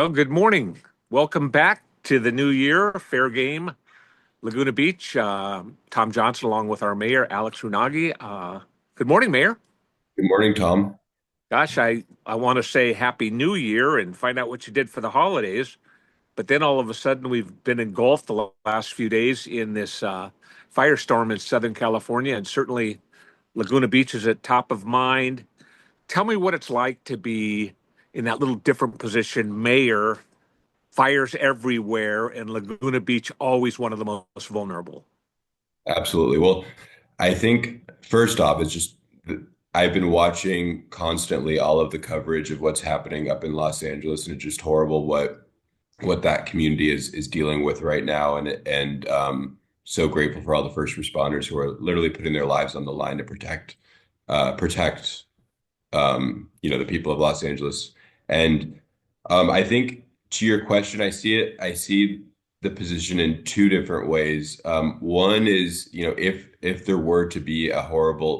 Well, good morning. Welcome back to the new year. Fair game, Laguna Beach. Tom Johnson, along with our mayor, Alex Rounaghi. Good morning, Mayor. Good morning, Tom. Gosh, I want to say Happy New Year and find out what you did for the holidays. But then all of a sudden, we've been engulfed the last few days in this firestorm in Southern California, and certainly Laguna Beach is at top of mind. Tell me what it's like to be in that little different position, mayor, fires everywhere, and Laguna Beach always one of the most vulnerable. Absolutely. Well, I think first off, it's just I've been watching constantly all of the coverage of what's happening up in Los Angeles, and it's just horrible what that community is dealing with right now, and so grateful for all the first responders who are literally putting their lives on the line to protect the people of Los Angeles. And I think to your question, I see the position in two different ways. One is, if there were to be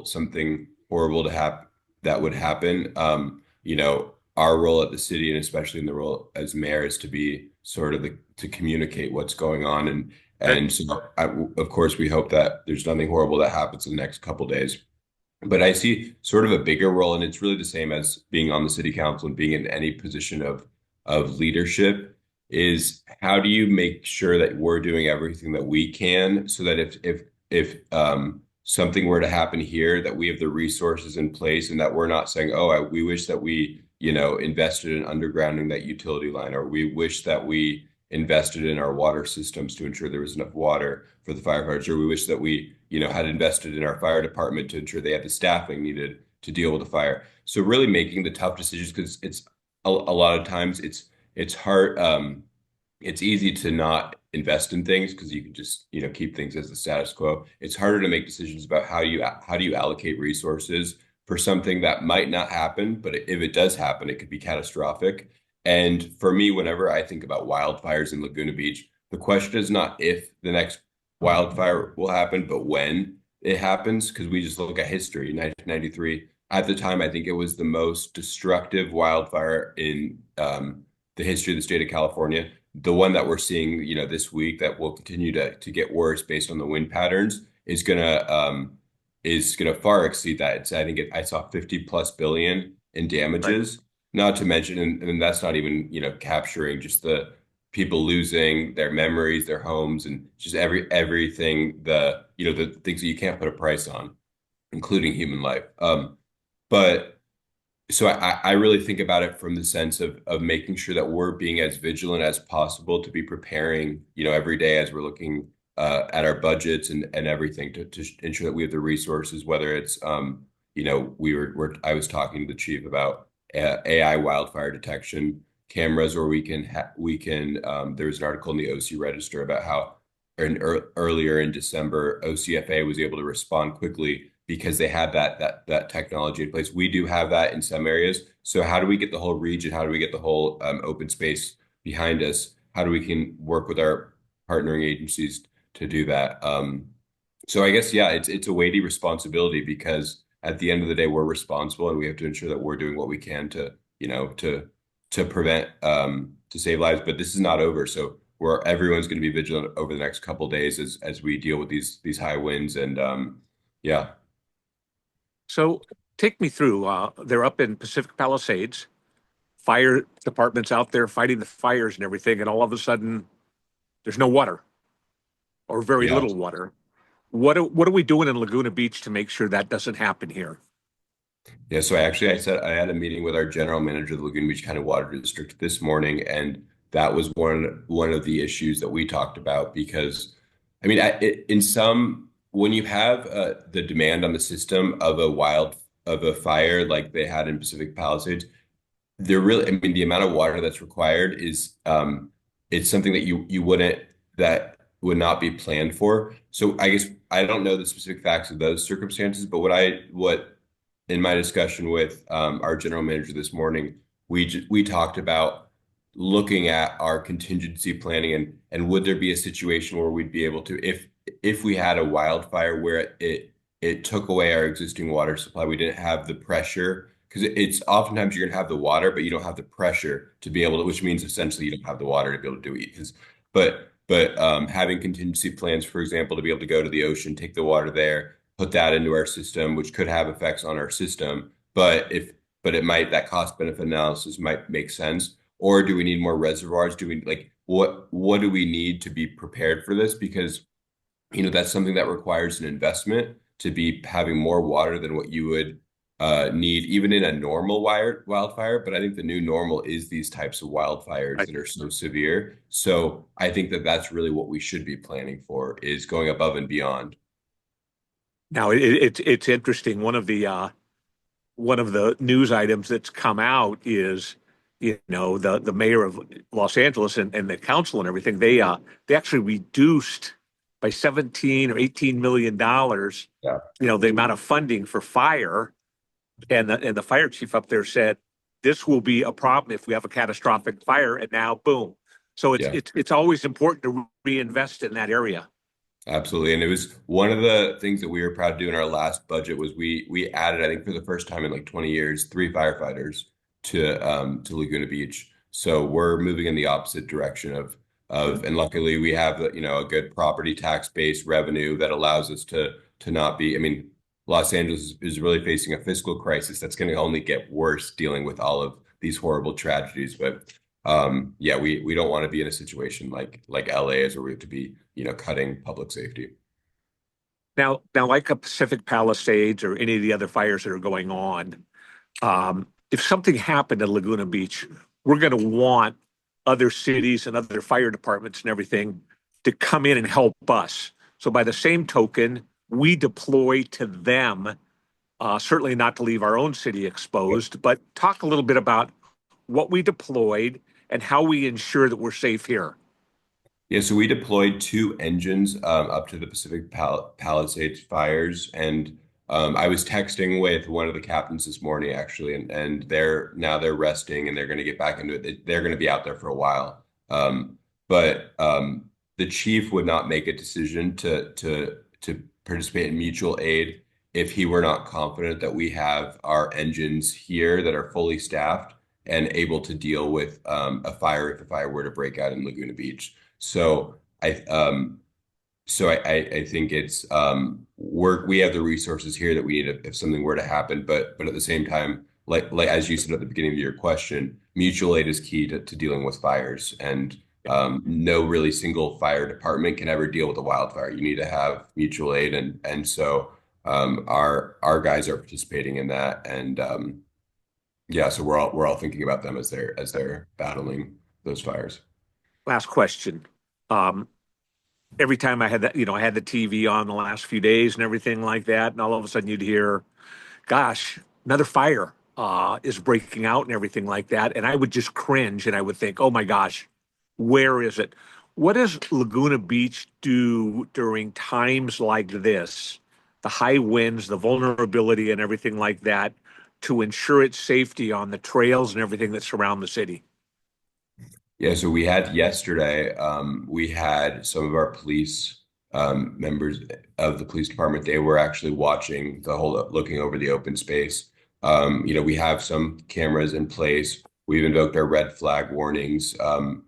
something horrible to happen that would happen, our role at the city and especially in the role as mayor is to be sort of to communicate what's going on. And Okay. and so of course we hope that there's nothing horrible that happens in the next couple days. But I see sort of a bigger role, and it's really the same as being on the city council and being in any position of leadership, is how do you make sure that we're doing everything that we can so that if something were to happen here, that we have the resources in place and that we're not saying, oh, we wish that we, invested in undergrounding that utility line, or we wish that we invested in our water systems to ensure there was enough water for the firefighters, or we wish that we, had invested in our fire department to ensure they had the staffing needed to deal with the fire. So really making the tough decisions, because it's a lot of times it's hard. It's easy to not invest in things because you can just, keep things as the status quo. It's harder to make decisions about how do you allocate resources for something that might not happen, but if it does happen, it could be catastrophic. And for me, whenever I think about wildfires in Laguna Beach, the question is not if the next wildfire will happen, but when it happens, because we just look at history. 1993, at the time, I think it was the most destructive wildfire in the history of the state of California. The one that we're seeing, this week that will continue to get worse based on the wind patterns is gonna far exceed that. I saw 50 plus billion in Right. damages, not to mention, and that's not even, capturing just the people losing their memories, their homes, and just everything, the things that you can't put a price on, including human life. But so I really think about it from the sense of making sure that we're being as vigilant as possible to be preparing, every day as we're looking at our budgets and everything to ensure that we have the resources, whether it's I was talking to the chief about AI wildfire detection cameras, or we can there was an article in the OC Register about how earlier in December OCFA was able to respond quickly because they had that technology in place. We do have that in some areas. So how do we get the whole region? How do we get the whole open space behind us? How do we can work with our partnering agencies to do that? So I guess, yeah, it's a weighty responsibility because at the end of the day, we're responsible and we have to ensure that we're doing what we can to, to prevent to save lives. But this is not over. So everyone's going to be vigilant over the next couple of days as we deal with these high winds and yeah. So take me through. They're up in Pacific Palisades. Fire department's out there fighting the fires and everything, and all of a sudden, there's no water or very Yeah. little water. What are we doing in Laguna Beach to make sure that doesn't happen here? Yeah, so I said I had a meeting with our general manager of the Laguna Beach County Water District this morning, and that was one of the issues that we talked about because, I mean, in some when you have the demand on the system of a fire like they had in Pacific Palisades, I mean, the amount of water that's required is it's something that that would not be planned for. So I guess I don't know the specific facts of those circumstances, but what in my discussion with our general manager this morning, we talked about looking at our contingency planning and would there be a situation where we'd be able to, if we had a wildfire where it took away our existing water supply, we didn't have the pressure because it's oftentimes you're going to have the water, but you don't have the pressure to be able to, which means essentially you don't have the water to be able to do it. Having contingency plans, for example, to be able to go to the ocean, take the water there, put that into our system, which could have effects on our system. But it might, that cost benefit analysis might make sense. Or do we need more reservoirs? Do we like what do we need to be prepared for this? Because that's something that requires an investment to be having more water than what you would need even in a normal wildfire. But I think the new normal is these types of wildfires Right. that are so severe. So I think that that's really what we should be planning for is going above and beyond. Now it's interesting. One of the news items that's come out is, the mayor of Los Angeles and the council and everything, they actually reduced by 17 or 18 million dollars, Yeah. the amount of funding for fire. And the fire chief up there said this will be a problem if we have a catastrophic fire. And now, boom. So it's Yeah. it's it's always important to reinvest in that area. Absolutely. And it was one of the things that we were proud to do in our last budget was we added, I think for the first time in like 20 years, 3 firefighters to Laguna Beach. So we're moving in the opposite direction of and luckily we have a good property tax based revenue that allows us to not be, I mean, Los Angeles is really facing a fiscal crisis that's going to only get worse dealing with all of these horrible tragedies. But yeah, we don't want to be in a situation like LA is where we have to be, cutting public safety. Now, like a Pacific Palisades or any of the other fires that are going on, if something happened at Laguna Beach, we're going to want other cities and other fire departments and everything to come in and help us. So, by the same token, we deploy to them, certainly not to leave our own city exposed, but talk a little bit about what we deployed and how we ensure that we're safe here. Yeah, so we deployed 2 engines up to the Palisades fires, and I was texting with one of the captains this morning actually, and they're resting and they're going to get back into it. They're going to be out there for a while, but the chief would not make a decision to participate in mutual aid if he were not confident that we have our engines here that are fully staffed and able to deal with a fire if a fire were to break out in Laguna Beach. So I think it's we have the resources here that we need if something were to happen, but at the same time, like as you said at the beginning of your question, mutual aid is key to dealing with fires, and no really single fire department can ever deal with a wildfire. You need to have mutual aid, and so our guys are participating in that, and yeah, so we're all thinking about them as they're battling those fires. Last question. Um, every time I had that, I had the TV on the last few days and everything like that, and all of a sudden you'd hear, "Gosh, another fire is breaking out" and everything like that, and I would just cringe and I would think, "Oh my gosh, where is it?" What does Laguna Beach do during times like this, the high winds, the vulnerability, and everything like that, to ensure its safety on the trails and everything that surround the city? Yeah, so we had yesterday, we had some of our police members of the police department. They were actually watching looking over the open space. We have some cameras in place. We've invoked our red flag warnings.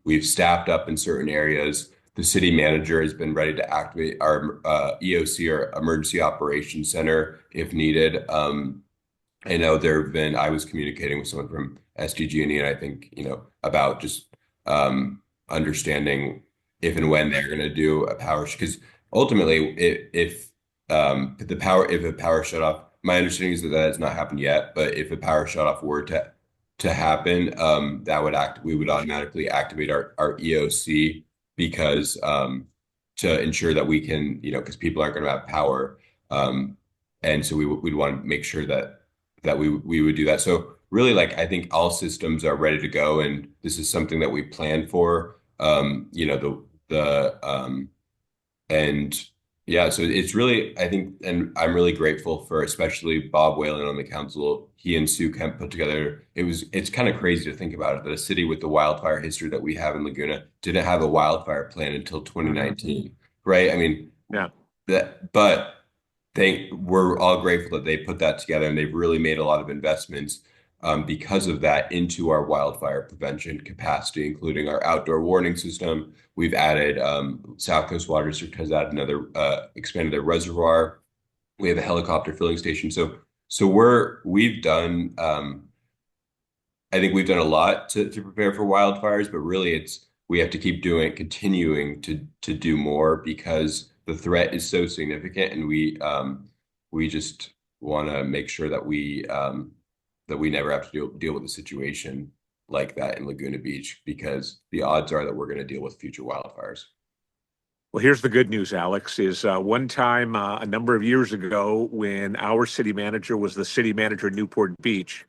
We've staffed up in certain areas. The city manager has been ready to activate our EOC or Emergency Operations Center if needed. I know I was communicating with someone from SDG&E, and I think, about just understanding if and when they're going to do a power, because ultimately, if a power shut off, my understanding is that has not happened yet, but if a power shut off were to happen, we would automatically activate our EOC because to ensure that we can, because people aren't going to have power, and so we'd want to make sure that we would do that. So really, like, I think all systems are ready to go, and this is something that we plan for. And yeah, so it's really, I think, and I'm really grateful for especially Bob Whalen on the council. He and Sue Kemp put together. It's kind of crazy to think about it, that a city with the wildfire history that we have in Laguna didn't have a wildfire plan until Mhm. 2019, right? I mean, Yeah. that, but we're all grateful that they put that together, and they've really made a lot of investments because of that into our wildfire prevention capacity, including our outdoor warning system. We've added South Coast Water District has added another expanded their reservoir. We have a helicopter filling station. So we've done I think we've done a lot to prepare for wildfires, but really we have to keep continuing to do more because the threat is so significant, and we just want to make sure that we never have to deal with a situation like that in Laguna Beach, because the odds are that we're going to deal with future wildfires. Well, here's the good news, Alex, is one time a number of years ago when our city manager was the city manager in Newport Beach,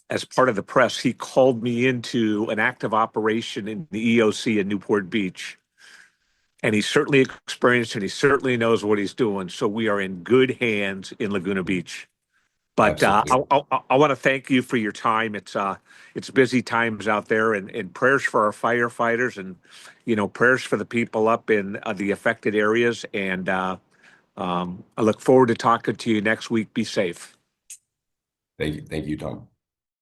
as part of the press, he called me into an active operation in the EOC in Newport Beach. And he's certainly experienced and he certainly knows what he's doing. So we are in good hands in Laguna Beach. But Absolutely. I want to thank you for your time. It's busy times out there, and prayers for our firefighters, and prayers for the people up in the affected areas. And I look forward to talking to you next week. Be safe. Thank you, Tom.